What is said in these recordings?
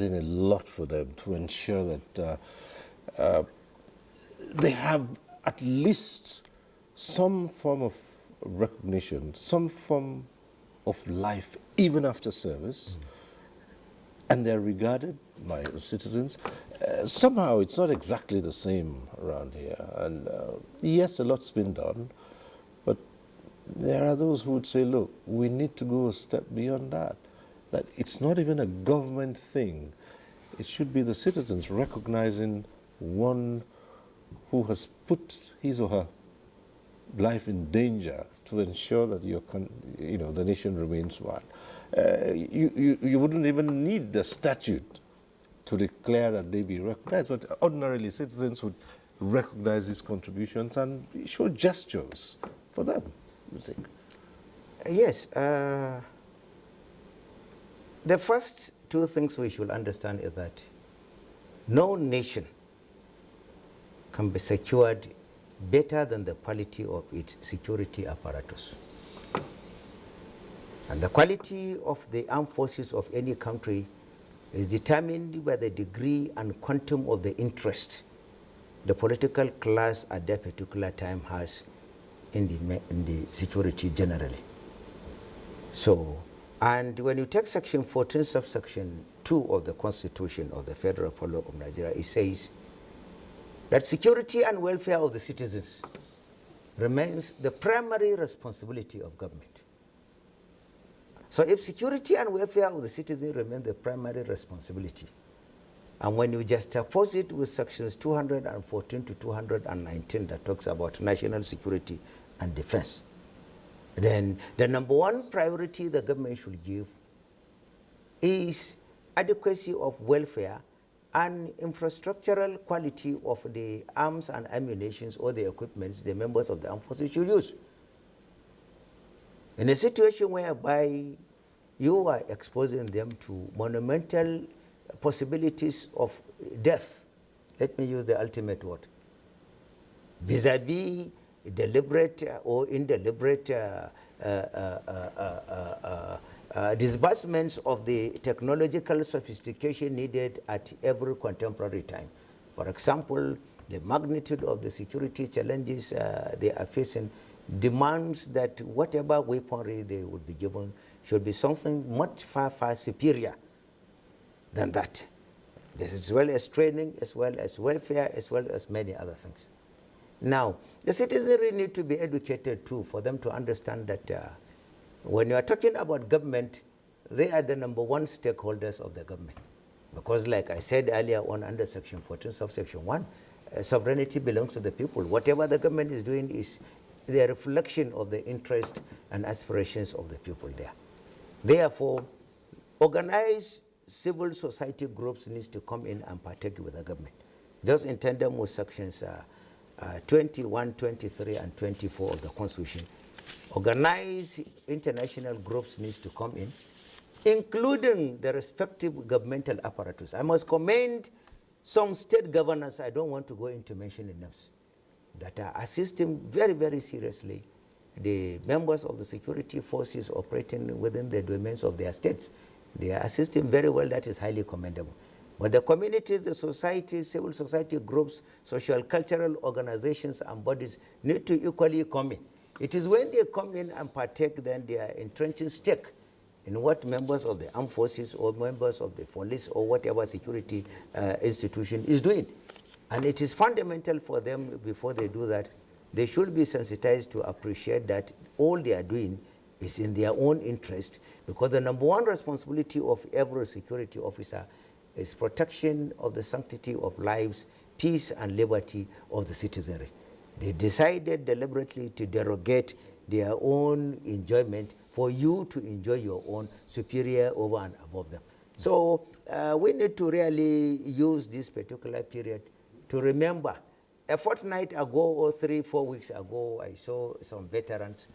doing a lot for them to ensure that they have at least some form of recognition, some form of life even after service, and they're regarded by the citizens. Somehow it's not exactly the same around here, and yes, a lot's been done, but there are those who would say, look, we need to go a step beyond that, that it's not even a government thing. It should be the citizens recognizing one who has put his or her life in danger to ensure that the nation remains one. You wouldn't even need the statute to declare that they be recognized, but ordinarily citizens would recognize these contributions and show gestures for them, you think? Yes. The first two things we should understand is that no nation can be secured better than the quality of its security apparatus. And the quality of the armed forces of any country is determined by the degree and quantum of the interest the political class at that particular time has in the security generally. So, and when you take section 14, subsection 2 of the Constitution of the Federal Republic of Nigeria, it says that security and welfare of the citizens remains the primary responsibility of government. So if security and welfare of the citizens remain the primary responsibility, and when you just oppose it with sections 214 to 219 that talks about national security and defense, then the number one priority the government should give is adequacy of welfare and infrastructural quality of the arms and ammunition or the equipments the members of the armed forces should use. In a situation whereby you are exposing them to monumental possibilities of death, let me use the ultimate word, vis-a-vis deliberate or indeliberate disbursements of the technological sophistication needed at every contemporary time. For example, the magnitude of the security challenges they are facing demands that whatever weaponry they would be given should be something much far, far superior than that. This is as well as training, as well as welfare, as well as many other things. Now, the citizenry need to be educated too for them to understand that when you are talking about government, they are the number one stakeholders of the government. Because like I said earlier on under section 14, subsection 1, sovereignty belongs to the people. Whatever the government is doing is the reflection of the interest and aspirations of the people there. Therefore, organized civil society groups needs to come in and partake with the government. Just in tandem with sections 21, 23, and 24 of the Constitution, organized international groups needs to come in, including the respective governmental apparatus. I must commend some state governors, I don't want to go into mentioning names, that are assisting very, very seriously the members of the security forces operating within the domains of their states. They are assisting very well, that is highly commendable. But the communities, the societies, civil society groups, social cultural organizations and bodies need to equally come in. It is when they come in and partake, then they are entrenching stake in what members of the armed forces or members of the police or whatever security institution is doing. And it is fundamental for them, before they do that, they should be sensitized to appreciate that all they are doing is in their own interest, because the number one responsibility of every security officer is protection of the sanctity of lives, peace and liberty of the citizenry. They decided deliberately to derogate their own enjoyment for you to enjoy your own superior over and above them. So we need to really use this particular period to remember. A fortnight ago or 3-4 weeks ago, I saw some veterans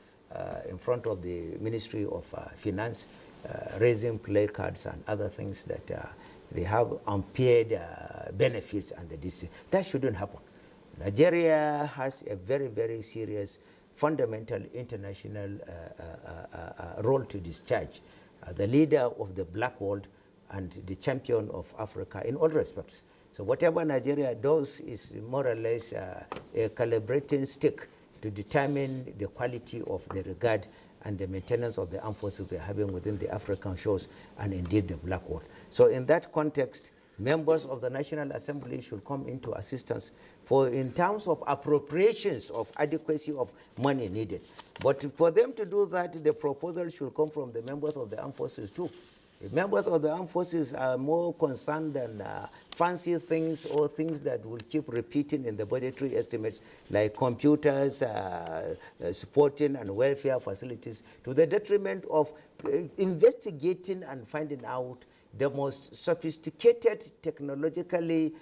in front of the Ministry of Finance raising placards and other things that they have unpaid benefits and this. That shouldn't happen. Nigeria has a very, very serious fundamental international role to discharge. The leader of the black world, and the champion of Africa in all respects. So whatever Nigeria does is more or less a calibrating stick to determine the quality of the regard and the maintenance of the armed forces we're having within the African shores and indeed the Black World. So in that context, members of the National Assembly should come into assistance for in terms of appropriations of adequacy of money needed. But for them to do that, the proposal should come from the members of the armed forces too. The members of the armed forces are more concerned than fancy things or things that will keep repeating in the budgetary estimates, like computers, supporting and welfare facilities, to the detriment of investigating and finding out the most sophisticated, technologically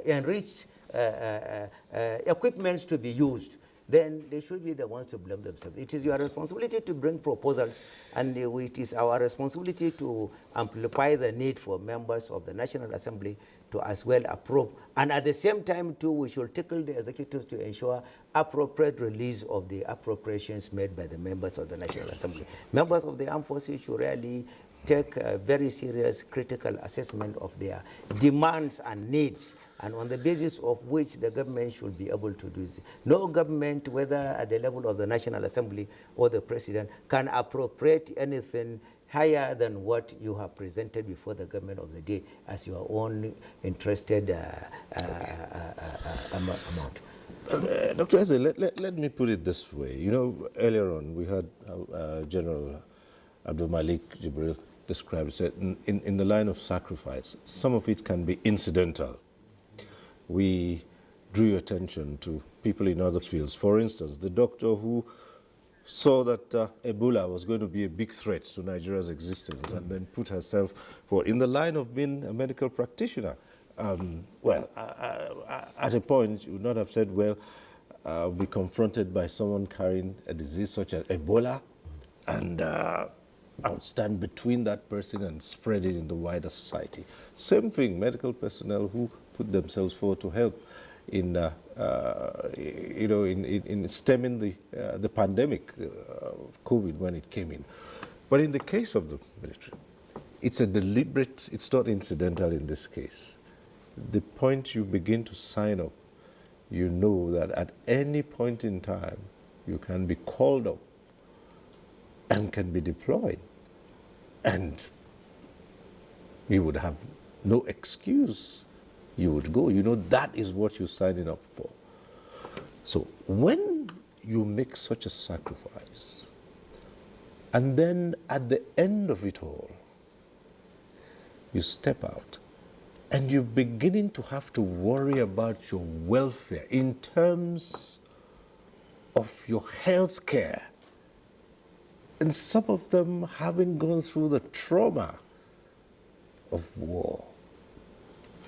enriched equipments to be used. Then they should be the ones to blame themselves. It is your responsibility to bring proposals, and it is our responsibility to amplify the need for members of the National Assembly to as well approve. And at the same time, too, we should tickle the executives to ensure appropriate release of the appropriations made by the members of the National Assembly. Members of the armed forces should really take a very serious critical assessment of their demands and needs, and on the basis of which the government should be able to do this. No government, whether at the level of the National Assembly or the President, can appropriate anything higher than what you have presented before the government of the day as your own interested amount. Dr. Eze, let me put it this way. You know, earlier on we had General Abdul Malik Jibril described, said in the line of sacrifice, some of it can be incidental. We drew attention to people in other fields. For instance, the doctor who saw that Ebola was going to be a big threat to Nigeria's existence and then put herself forward in the line of being a medical practitioner. At a point, you would not have said, well, I'll be confronted by someone carrying a disease such as Ebola, and I would stand between that person and spread it in the wider society. Same thing, medical personnel who put themselves forward to help in, in stemming the pandemic of COVID when it came in. But in the case of the military, it's a deliberate, it's not incidental in this case. The point you begin to sign up, you know that at any point in time, you can be called up and can be deployed. And you would have no excuse. You would go. You know, that is what you're signing up for. So when you make such a sacrifice, and then at the end of it all, you step out, and you're beginning to have to worry about your welfare in terms of your health care, and some of them having gone through the trauma of war,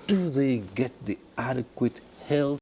do they get the adequate health